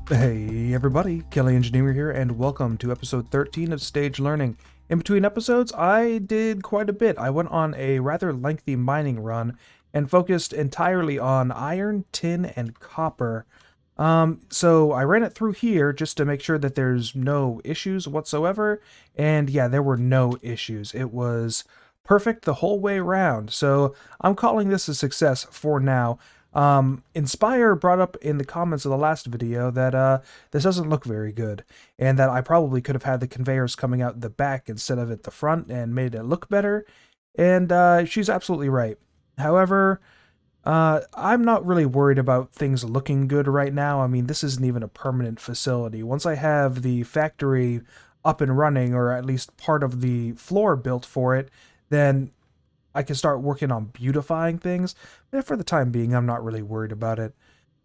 Hey everybody, Kelley Engineer here, and welcome to episode 13 of Stage Learning. In between episodes, I did quite a bit. I went on a rather lengthy mining run and focused entirely on iron, tin, and copper. So I ran it through here just to make sure that there's no issues whatsoever, and yeah, there were no issues. It was perfect the whole way around, so I'm calling this a success for now. Inspire brought up in the comments of the last video that this doesn't look very good, and that I probably could have had the conveyors coming out the back instead of at the front and made it look better, and she's absolutely right. However, I'm not really worried about things looking good right now. I mean, this isn't even a permanent facility. Once I have the factory up and running, or at least part of the floor built for it, then I can start working on beautifying things. But for the time being, I'm not really worried about it.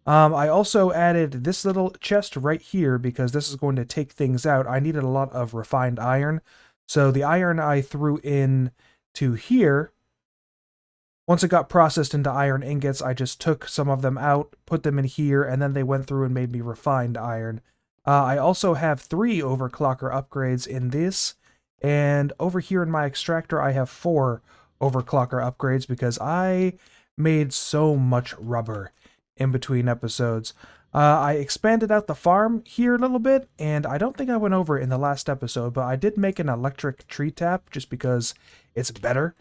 I also added this little chest right here because this is going to take things out. I needed a lot of refined iron. So the iron I threw in to here, once it got processed into iron ingots, I just took some of them out, put them in here, and then they went through and made me refined iron. I also have 3 overclocker upgrades in this, and over here in my extractor I have 4 overclocker upgrades because I made so much rubber in between episodes. I expanded out the farm here a little bit, and I don't think I went over it in the last episode, but I did make an electric tree tap just because it's better.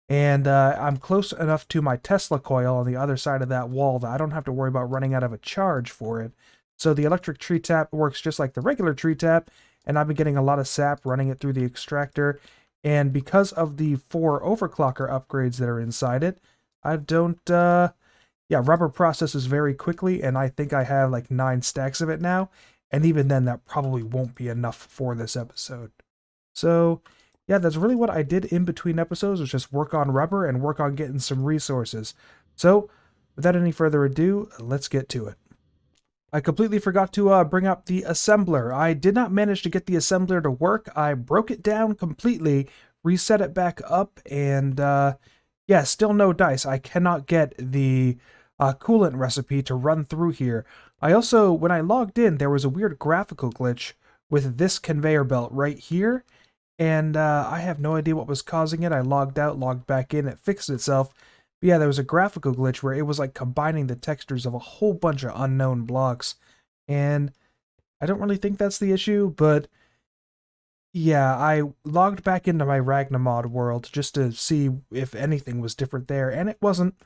And I'm close enough to my Tesla coil on the other side of that wall that I don't have to worry about running out of a charge for it. So the electric tree tap works just like the regular tree tap, and I've been getting a lot of sap running it through the extractor. And because of the 4 overclocker upgrades that are inside it, I don't, rubber processes very quickly, and I think I have like 9 stacks of it now. And even then, that probably won't be enough for this episode. So, yeah, that's really what I did in between episodes, was just work on rubber and work on getting some resources. So, without any further ado, let's get to it. I completely forgot to bring up the assembler. I did not manage to get the assembler to work. I broke it down completely, reset it back up, and yeah, still no dice. I cannot get the coolant recipe to run through here. I also, when I logged in, there was a weird graphical glitch with this conveyor belt right here, and I have no idea what was causing it. I logged out, logged back in, it fixed itself. But yeah, there was a graphical glitch where it was like combining the textures of a whole bunch of unknown blocks, and I don't really think that's the issue, but yeah, I logged back into my Ragnamod world just to see if anything was different there, and it wasn't.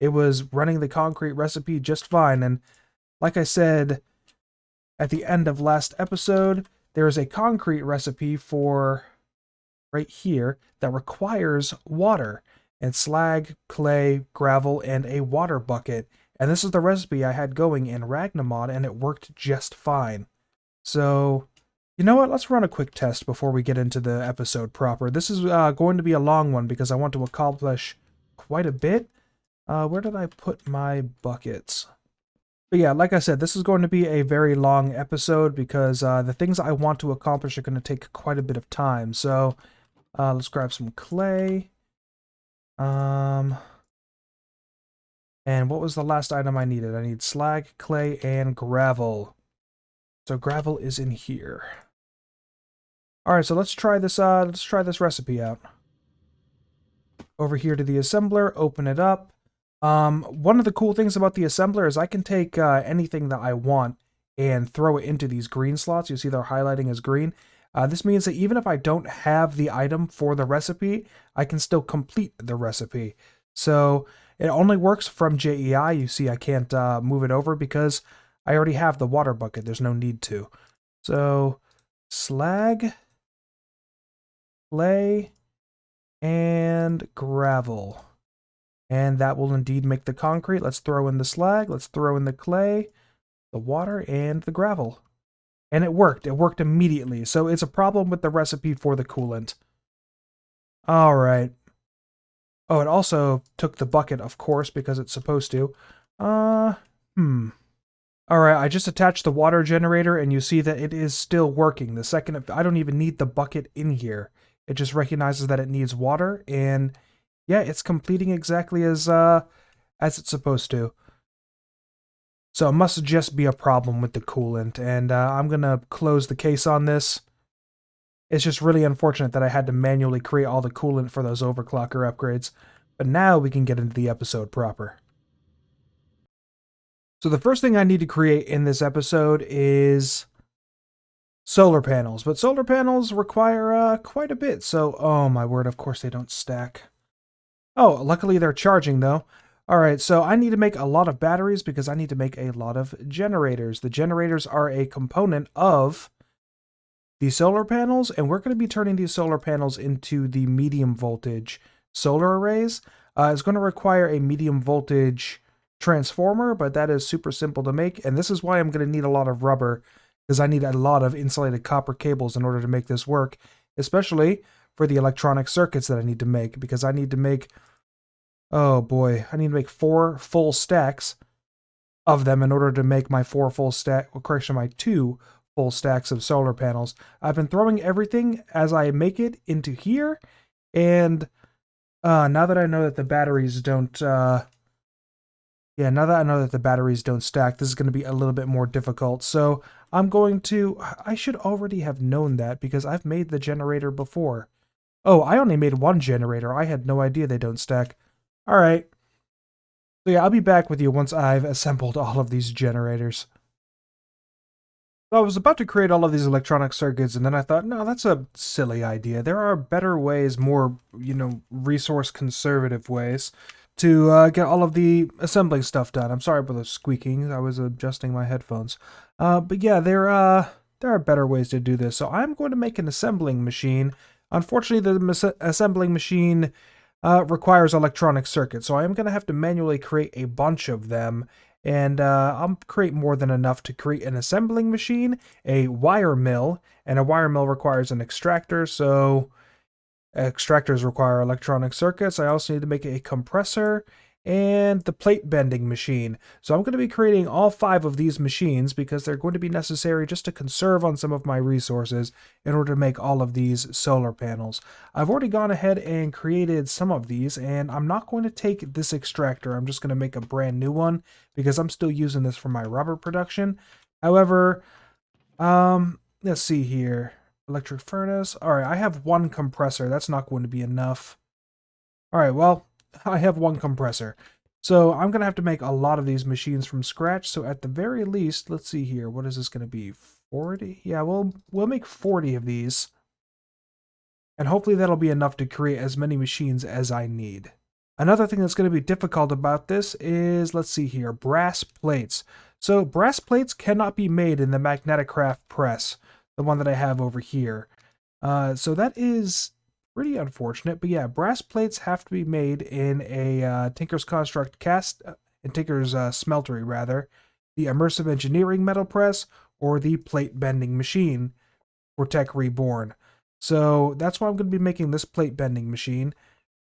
It was running the concrete recipe just fine, and like I said at the end of last episode, there is a concrete recipe for right here that requires water and slag, clay, gravel, and a water bucket. And this is the recipe I had going in Ragnamod, and it worked just fine. So, you know what? Let's run a quick test before we get into the episode proper. This is going to be a long one because I want to accomplish quite a bit. Where did I put my buckets? But yeah, like I said, this is going to be a very long episode because the things I want to accomplish are going to take quite a bit of time. So, let's grab some clay. And what was the last item I needed? I need slag, clay, and gravel. So gravel is in here. All right, so let's try this recipe out. Over here to the assembler, open it up. One of the cool things about the assembler is I can take anything that I want and throw it into these green slots. You see they're highlighting as green. This means that even if I don't have the item for the recipe, I can still complete the recipe. So it only works from JEI. You see I can't move it over because I already have the water bucket. There's no need to. So slag, clay, and gravel. And that will indeed make the concrete. Let's throw in the slag, let's throw in the clay, the water, and the gravel. And it worked. It worked immediately. So it's a problem with the recipe for the coolant. All right. Oh, it also took the bucket, of course, because it's supposed to. All right, I just attached the water generator, and you see that it is still working. The second, I don't even need the bucket in here. It just recognizes that it needs water, and yeah, it's completing exactly as it's supposed to. So it must just be a problem with the coolant, and I'm going to close the case on this. It's just really unfortunate that I had to manually create all the coolant for those overclocker upgrades, but now we can get into the episode proper. So the first thing I need to create in this episode is solar panels, but solar panels require quite a bit, so oh my word, of course they don't stack. Oh, luckily they're charging though. Alright, so I need to make a lot of batteries because I need to make a lot of generators. The generators are a component of the solar panels, and we're going to be turning these solar panels into the medium voltage solar arrays. It's going to require a medium voltage transformer, but that is super simple to make, and this is why I'm going to need a lot of rubber, because I need a lot of insulated copper cables in order to make this work, especially for the electronic circuits that I need to make, because I need to make, oh boy, I need to make 4 full stacks of them in order to make my 4 full stack, well, correction, my 2 full stacks of solar panels. I've been throwing everything as I make it into here, and now that I know that the batteries don't, now that I know that the batteries don't stack, this is going to be a little bit more difficult. So I should already have known that because I've made the generator before. Oh, I only made 1 generator. I had no idea they don't stack. All right. So yeah, I'll be back with you once I've assembled all of these generators. So I was about to create all of these electronic circuits, and then I thought, no, that's a silly idea. There are better ways, more, resource conservative ways to get all of the assembling stuff done. I'm sorry about the squeaking. I was adjusting my headphones. But yeah, there are better ways to do this. So I'm going to make an assembling machine. Unfortunately, the assembling machine requires electronic circuits, so I am going to have to manually create a bunch of them. And I'll create more than enough to create an assembling machine, a wire mill, and a wire mill requires an extractor, so extractors require electronic circuits. I also need to make a compressor and the plate bending machine. So I'm going to be creating all 5 of these machines because they're going to be necessary just to conserve on some of my resources in order to make all of these solar panels. I've already gone ahead and created some of these, and I'm not going to take this extractor. I'm just going to make a brand new one because I'm still using this for my rubber production. However, let's see here. Electric furnace. All right, I have 1 compressor. That's not going to be enough. All right, well, I have 1 compressor. So I'm going to have to make a lot of these machines from scratch. So at the very least, let's see here. What is this going to be? 40? Yeah, we'll make 40 of these. And hopefully that'll be enough to create as many machines as I need. Another thing that's going to be difficult about this is, let's see here, brass plates. So brass plates cannot be made in the Magnetic Craft press, the one that I have over here. So that is pretty unfortunate, but yeah, brass plates have to be made in a Tinker's Construct Tinker's Smeltery rather, the Immersive Engineering metal press, or the plate bending machine for Tech Reborn. So that's why I'm going to be making this plate bending machine.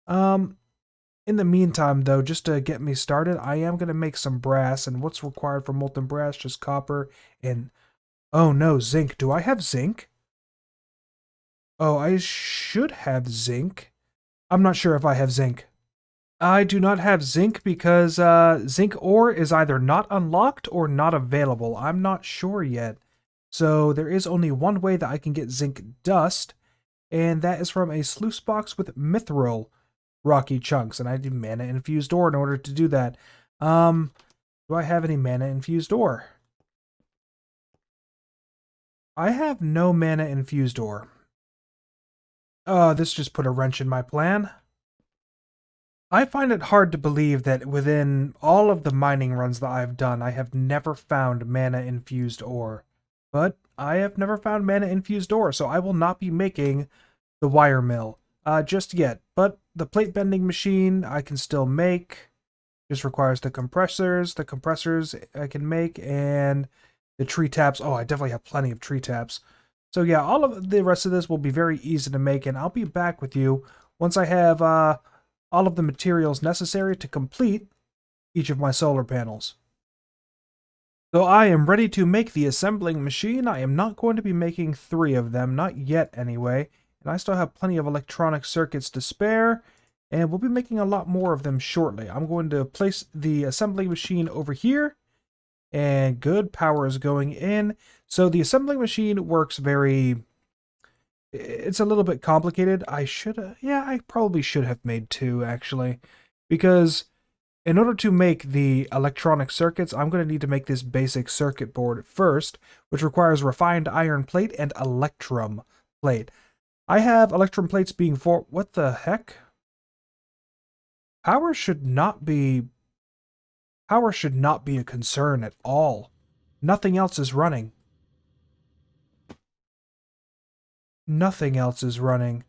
In the meantime, though, just to get me started, I am going to make some brass, and what's required for molten brass? Just copper and, oh no, zinc. Do I have zinc? Oh, I should have zinc. I'm not sure if I have zinc. I do not have zinc because zinc ore is either not unlocked or not available. I'm not sure yet. So there is only one way that I can get zinc dust, and that is from a sluice box with mithril rocky chunks, and I need mana infused ore in order to do that. Do I have any mana infused ore? I have no mana infused ore. This just put a wrench in my plan. I find it hard to believe that within all of the mining runs that I've done, I have never found mana infused ore. But I have never found mana infused ore, so I will not be making the wire mill just yet. But the plate bending machine I can still make. Just requires the compressors. The compressors I can make, and the tree taps. Oh, I definitely have plenty of tree taps. So yeah, all of the rest of this will be very easy to make, and I'll be back with you once I have all of the materials necessary to complete each of my solar panels. So I am ready to make the assembling machine. I am not going to be making 3 of them, not yet anyway, and I still have plenty of electronic circuits to spare, and we'll be making a lot more of them shortly. I'm going to place the assembling machine over here, And good, power is going in. So the assembling machine works it's a little bit complicated. I probably should have made two, actually. Because in order to make the electronic circuits, I'm going to need to make this basic circuit board first, which requires refined iron plate and electrum plate. I have electrum plates being for... What the heck? Power should not be a concern at all. Nothing else is running. Nothing else is running.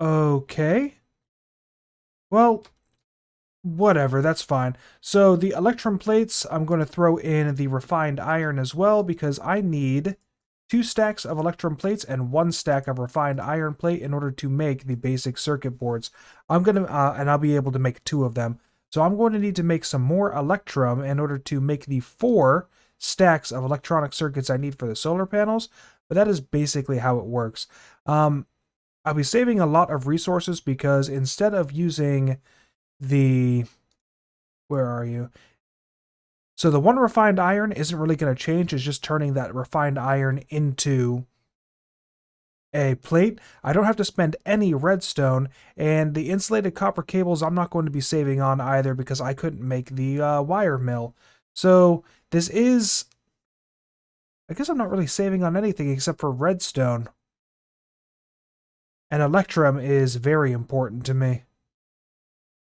Okay. Well, whatever, that's fine. So the electrum plates, I'm going to throw in the refined iron as well because I need 2 stacks of electrum plates and 1 stack of refined iron plate in order to make the basic circuit boards. I'm going to, and I'll be able to make 2 of them. So I'm going to need to make some more electrum in order to make the 4 stacks of electronic circuits I need for the solar panels. But that is basically how it works. I'll be saving a lot of resources because instead of using the... Where are you? So the 1 refined iron isn't really going to change. It's just turning that refined iron into a plate. I don't have to spend any redstone, and the insulated copper cables I'm not going to be saving on either because I couldn't make the wire mill. So this is... I guess I'm not really saving on anything except for redstone. And electrum is very important to me.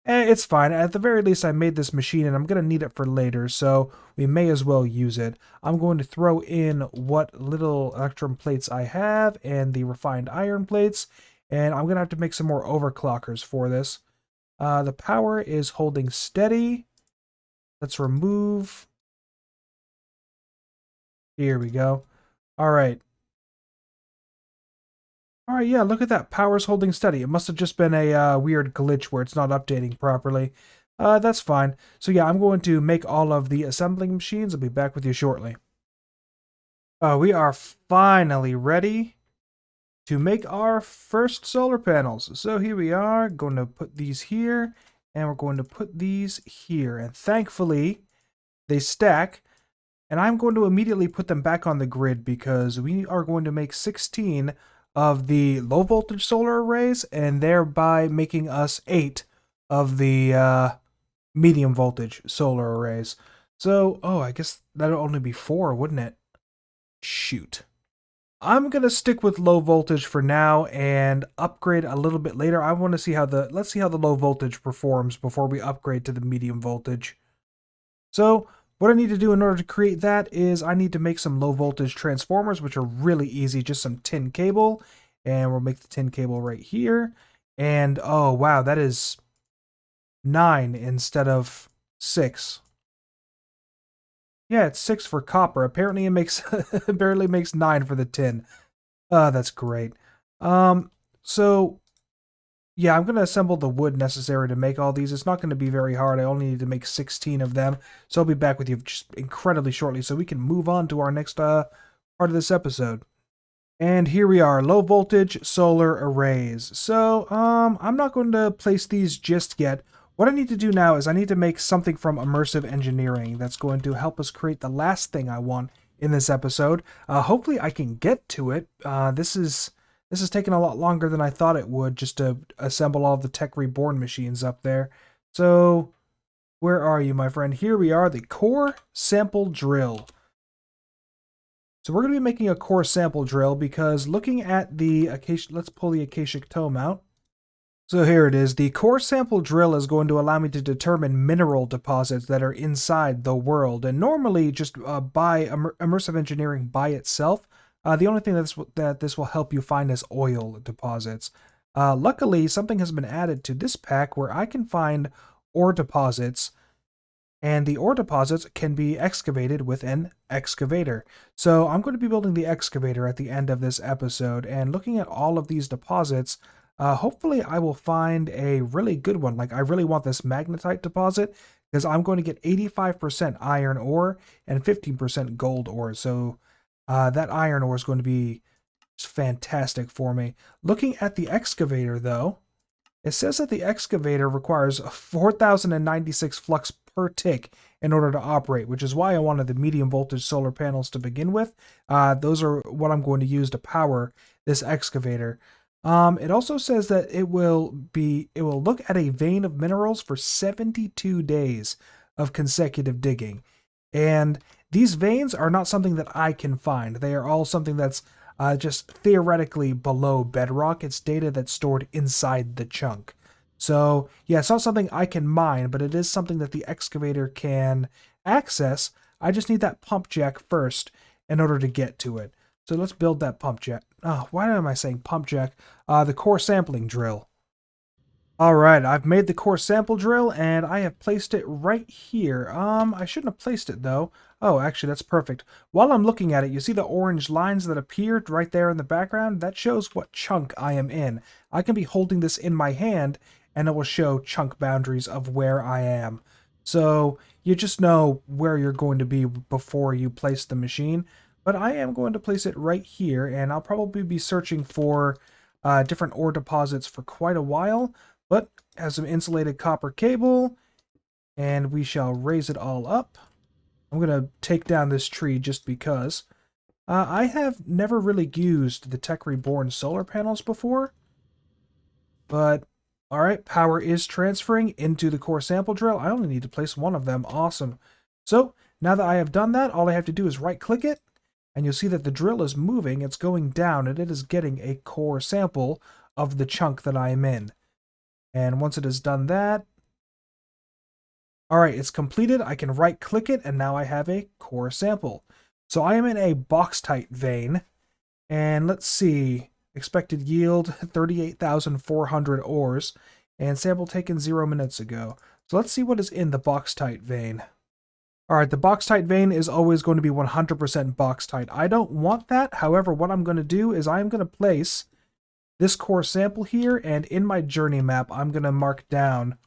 It's fine. At the very least, I made this machine, and I'm going to need it for later, so we may as well use it. I'm going to throw in what little electrum plates I have and the refined iron plates, and I'm going to have to make some more overclockers for this. The power is holding steady. Let's remove... Here we go. All right. Alright, yeah, look at that. Power's holding steady. It must have just been a weird glitch where it's not updating properly. That's fine. So yeah, I'm going to make all of the assembling machines. I'll be back with you shortly. We are finally ready to make our first solar panels. So here we are, going to put these here, and we're going to put these here. And thankfully, they stack. And I'm going to immediately put them back on the grid because we are going to make 16 of the low voltage solar arrays, and thereby making us 8 of the medium voltage solar arrays. So, I guess that'll only be 4, wouldn't it? Shoot. I'm gonna stick with low voltage for now and upgrade a little bit later. I want to see how let's see how the low voltage performs before we upgrade to the medium voltage. So, what I need to do in order to create that is I need to make some low voltage transformers, which are really easy, just some tin cable. And we'll make the tin cable right here. And oh wow, that is 9 instead of 6. Yeah, it's 6 for copper. Apparently it makes it barely makes 9 for the tin. That's great. So yeah, I'm going to assemble the wood necessary to make all these. It's not going to be very hard. I only need to make 16 of them. So I'll be back with you just incredibly shortly so we can move on to our next part of this episode. And here we are, low voltage solar arrays. So, I'm not going to place these just yet. What I need to do now is I need to make something from immersive engineering that's going to help us create the last thing I want in this episode. Hopefully I can get to it. This is taking a lot longer than I thought it would just to assemble all the Tech Reborn machines up there. So, where are you, my friend? Here we are, the core sample drill. So we're going to be making a core sample drill because looking at the acacia, let's pull the Akashic Tome out. So here it is. The core sample drill is going to allow me to determine mineral deposits that are inside the world. And normally just by immersive engineering by itself, the only thing that this will help you find is oil deposits. Luckily, something has been added to this pack where I can find ore deposits, and the ore deposits can be excavated with an excavator. So I'm going to be building the excavator at the end of this episode, and looking at all of these deposits, hopefully I will find a really good one. Like, I really want this magnetite deposit because I'm going to get 85% iron ore and 15% gold ore. So that iron ore is going to be fantastic for me. Looking at the excavator, though, It says that the excavator requires 4,096 flux per tick in order to operate, which is why I wanted the medium voltage solar panels to begin with. Those are what I'm going to use to power this excavator. It also says that it will look at a vein of minerals for 72 days of consecutive digging. And these veins are not something that I can find. They are all something that's just theoretically below bedrock. It's data that's stored inside the chunk. So yeah, it's not something I can mine, but it is something that the excavator can access. I just need that pump jack first in order to get to it. So let's build that pump jack. Oh, why am I saying pump jack? The core sampling drill. Alright, I've made the core sample drill, and I have placed it right here. I shouldn't have placed it, though. Oh, actually, that's perfect. While I'm looking at it, you see the orange lines that appeared right there in the background? That shows what chunk I am in. I can be holding this in my hand, and it will show chunk boundaries of where I am. So, you just know where you're going to be before you place the machine. But I am going to place it right here, and I'll probably be searching for different ore deposits for quite a while. But has some insulated copper cable, and we shall raise it all up. I'm going to take down this tree just because. I have never really used the Tech Reborn solar panels before, but alright, power is transferring into the core sample drill. I only need to place one of them. Awesome. So now that I have done that, all I have to do is right click it, and you'll see that the drill is moving. It's going down, and it is getting a core sample of the chunk that I am in. And once it has done that, alright, it's completed. I can right click it, and now I have a core sample. So I am in a box-tight vein, and let's see, expected yield 38,400 ores, and sample taken 0 minutes ago. So let's see what is in the box-tight vein. Alright, the box-tight vein is always going to be 100% box-tight. I don't want that. However, what I'm going to do is I'm going to place this core sample here, and in my journey map, I'm going to mark down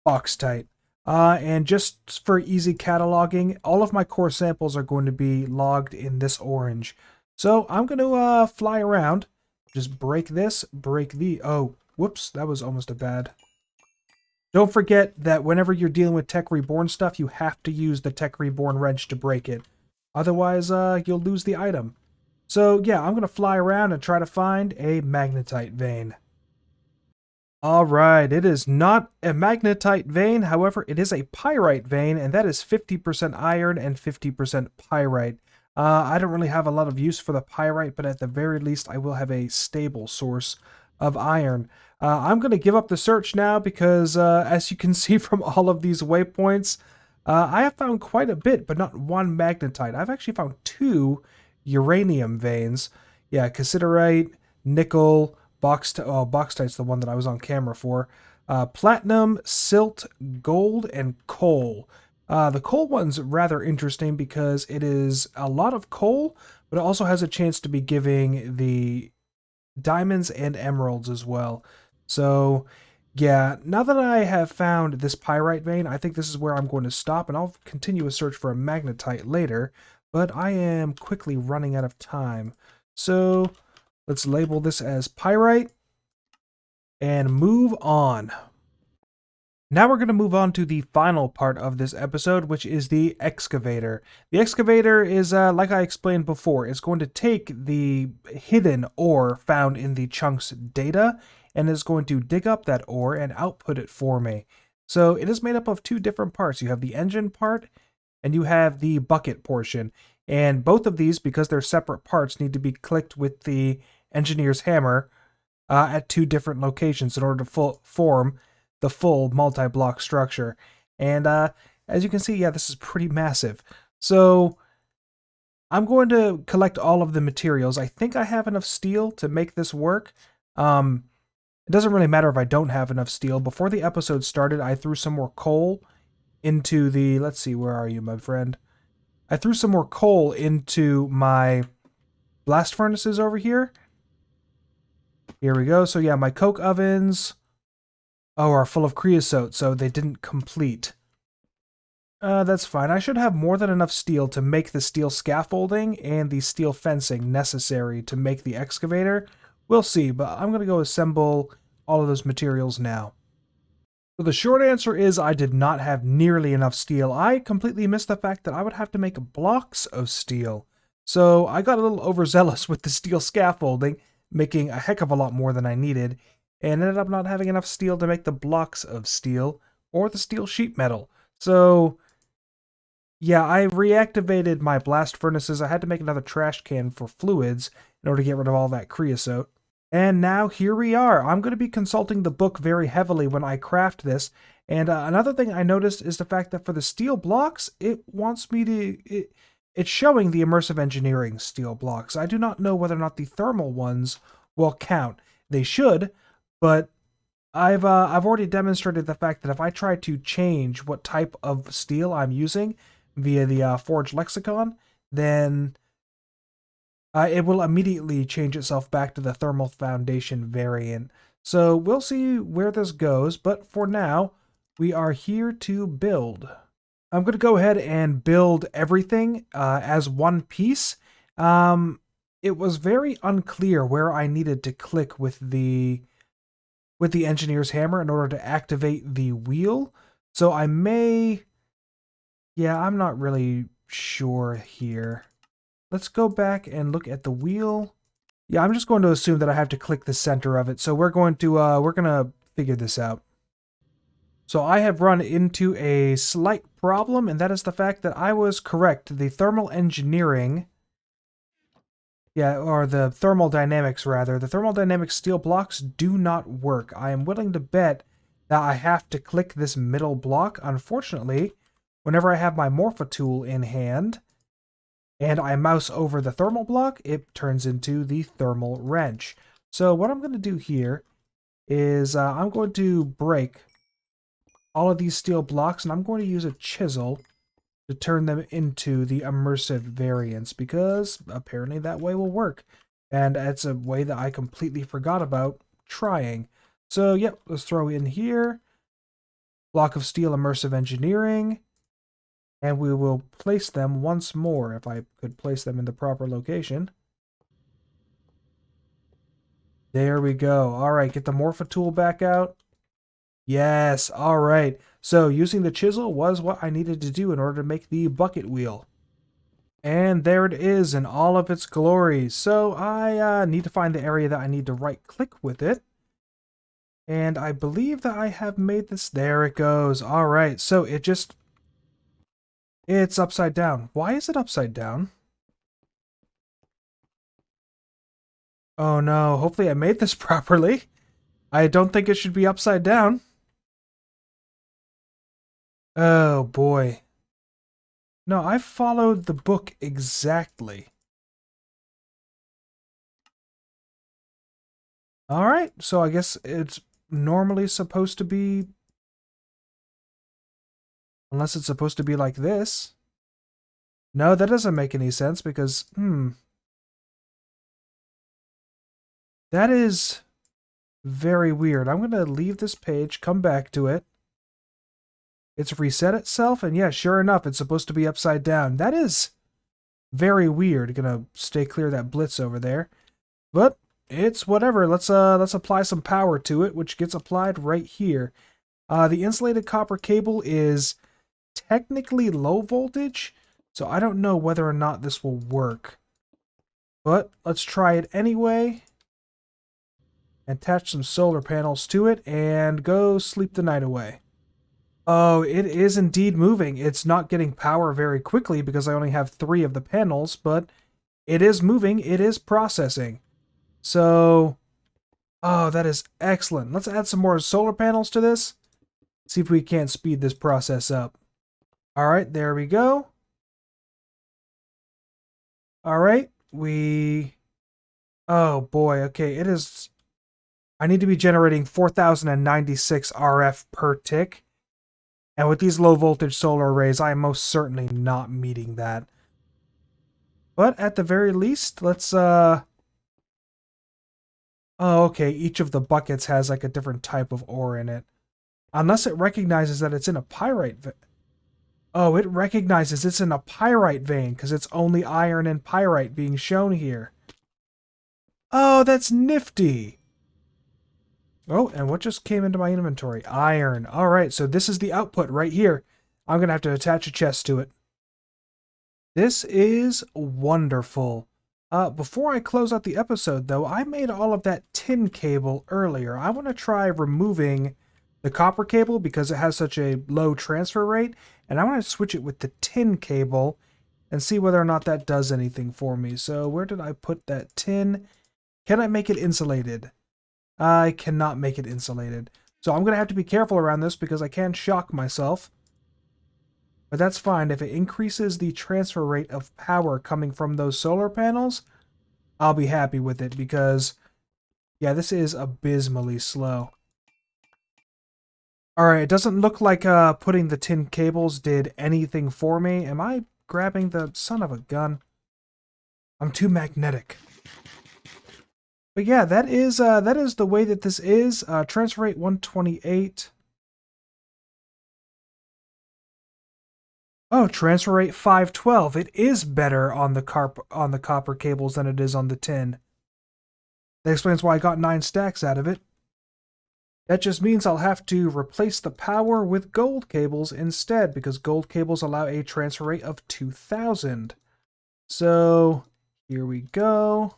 box tight. And just for easy cataloging, all of my core samples are going to be logged in this orange. So I'm going to fly around, just break this, break the... Oh, whoops, that was almost a bad... Don't forget that whenever you're dealing with Tech Reborn stuff, you have to use the Tech Reborn wrench to break it. Otherwise, you'll lose the item. So yeah, I'm going to fly around and try to find a magnetite vein. Alright, it is not a magnetite vein, however, it is a pyrite vein, and that is 50% iron and 50% pyrite. I don't really have a lot of use for the pyrite, but at the very least I will have a stable source of iron. I'm going to give up the search now because, as you can see from all of these waypoints, I have found quite a bit, but not one magnetite. I've actually found 2 uranium veins. Yeah, cassiterite, nickel, bauxite's the one that I was on camera for. Platinum, silt, gold, and coal. The coal one's rather interesting because it is a lot of coal, but it also has a chance to be giving the diamonds and emeralds as well. So yeah, now that I have found this pyrite vein, I think this is where I'm going to stop, and I'll continue a search for a magnetite later. But I am quickly running out of time. So let's label this as pyrite and move on. Now we're going to move on to the final part of this episode, which is the excavator. The excavator is, like I explained before, it's going to take the hidden ore found in the chunk's data and is going to dig up that ore and output it for me. So it is made up of 2 different parts. You have the engine part and you have the bucket portion. And both of these, because they're separate parts, need to be clicked with the engineer's hammer at 2 different locations in order to form the full multi-block structure. And as you can see, yeah, this is pretty massive. So I'm going to collect all of the materials. I think I have enough steel to make this work. It doesn't really matter if I don't have enough steel. Before the episode started, I threw some more coal into the... Let's see, where are you, my friend? I threw some more coal into my blast furnaces over here. Here we go. So yeah, my coke ovens are full of creosote, so they didn't complete. That's fine. I should have more than enough steel to make the steel scaffolding and the steel fencing necessary to make the excavator. We'll see, but I'm going to go assemble all of those materials now? So the short answer is I did not have nearly enough steel. I completely missed the fact that I would have to make blocks of steel. So I got a little overzealous with the steel scaffolding, making a heck of a lot more than I needed, and ended up not having enough steel to make the blocks of steel or the steel sheet metal. So yeah, I reactivated my blast furnaces. I had to make another trash can for fluids in order to get rid of all that creosote. And now here we are. I'm going to be consulting the book very heavily when I craft this. And another thing I noticed is the fact that for the steel blocks, it wants me to... it's showing the immersive engineering steel blocks. I do not know whether or not the thermal ones will count. They should, but I've already demonstrated the fact that if I try to change what type of steel I'm using via the Forge lexicon, then it will immediately change itself back to the thermal foundation variant. So we'll see where this goes, but for now, we are here to build. I'm going to go ahead and build everything as one piece. It was very unclear where I needed to click with the engineer's hammer in order to activate the wheel. So I may... yeah, I'm not really sure here. Let's go back and look at the wheel. Yeah, I'm just going to assume that I have to click the center of it. So we're going to figure this out. So I have run into a slight problem, and that is the fact that I was correct. The thermal engineering, yeah, or the thermodynamics rather, the thermodynamic steel blocks do not work. I am willing to bet that I have to click this middle block. Unfortunately, whenever I have my Morpha tool in hand, and I mouse over the thermal block, it turns into the thermal wrench. So what I'm going to do here is I'm going to break all of these steel blocks, and I'm going to use a chisel to turn them into the immersive variants, because apparently that way will work. And it's a way that I completely forgot about trying. So yep, let's throw in here, block of steel immersive engineering. And we will place them once more, if I could place them in the proper location. There we go. All right, get the Morpha tool back out. Yes, all right. So using the chisel was what I needed to do in order to make the bucket wheel. And there it is in all of its glory. So I need to find the area that I need to right-click with it. And I believe that I have made this. There it goes. All right, so it just... it's upside down. Why is it upside down? Oh no, hopefully I made this properly. I don't think it should be upside down. Oh boy. No, I followed the book exactly. Alright, so I guess it's normally supposed to be... unless it's supposed to be like this. No, that doesn't make any sense because, that is very weird. I'm going to leave this page, come back to it. It's reset itself, and yeah, sure enough, it's supposed to be upside down. That is very weird. Gonna stay clear of that blitz over there. But it's whatever. Let's apply some power to it, which gets applied right here. The insulated copper cable is technically low voltage, so I don't know whether or not this will work. But let's try it anyway. Attach some solar panels to it and go sleep the night away. Oh, it is indeed moving. It's not getting power very quickly because I only have 3 of the panels, but it is moving. It is processing. So, oh, that is excellent. Let's add some more solar panels to this. See if we can't speed this process up. All right, there we go. All right, oh boy, okay, it is... I need to be generating 4,096 RF per tick. And with these low voltage solar arrays, I am most certainly not meeting that. But at the very least, let's oh, okay, each of the buckets has like a different type of ore in it. Unless it recognizes that it's in a pyrite vein. Oh, it recognizes it's in a pyrite vein because it's only iron and pyrite being shown here. Oh, that's nifty. Oh, and what just came into my inventory? Iron. All right, so this is the output right here. I'm going to have to attach a chest to it. This is wonderful. Before I close out the episode, though, I made all of that tin cable earlier. I want to try removing the copper cable because it has such a low transfer rate, and I want to switch it with the tin cable and see whether or not that does anything for me. So where did I put that tin? Can I make it insulated? I cannot make it insulated. So I'm going to have to be careful around this because I can shock myself. But that's fine. If it increases the transfer rate of power coming from those solar panels, I'll be happy with it because, yeah, this is abysmally slow. Alright, it doesn't look like putting the tin cables did anything for me. Am I grabbing the son of a gun? I'm too magnetic. But yeah, that is the way that this is. Transfer rate 128. Oh, transfer rate 512. It is better on the copper cables than it is on the tin. That explains why I got 9 stacks out of it. That just means I'll have to replace the power with gold cables instead, because gold cables allow a transfer rate of 2000. So, here we go.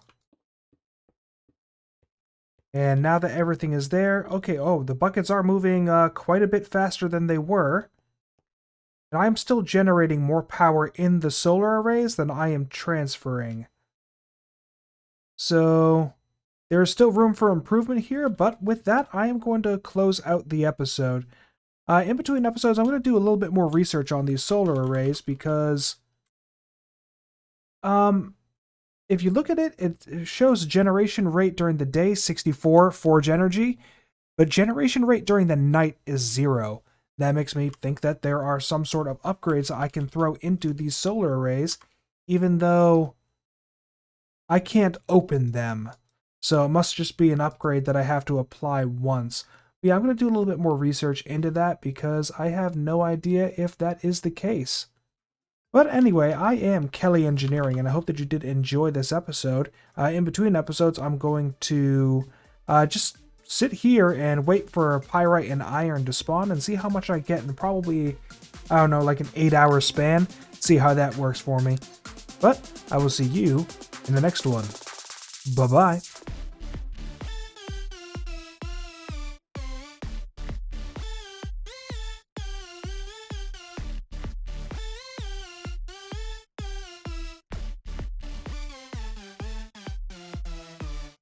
And now that everything is there, okay, oh, the buckets are moving quite a bit faster than they were. And I'm still generating more power in the solar arrays than I am transferring. So there is still room for improvement here, but with that, I am going to close out the episode. In between episodes, I'm going to do a little bit more research on these solar arrays because if you look at it, it shows generation rate during the day, 64 forge energy, but generation rate during the night is 0. That makes me think that there are some sort of upgrades I can throw into these solar arrays, even though I can't open them. So it must just be an upgrade that I have to apply once. But yeah, I'm going to do a little bit more research into that because I have no idea if that is the case. But anyway, I am Kelley Engineering, and I hope that you did enjoy this episode. In between episodes, I'm going to just sit here and wait for pyrite and iron to spawn and see how much I get in probably, I don't know, like an 8-hour span. See how that works for me. But I will see you in the next one. Bye-bye.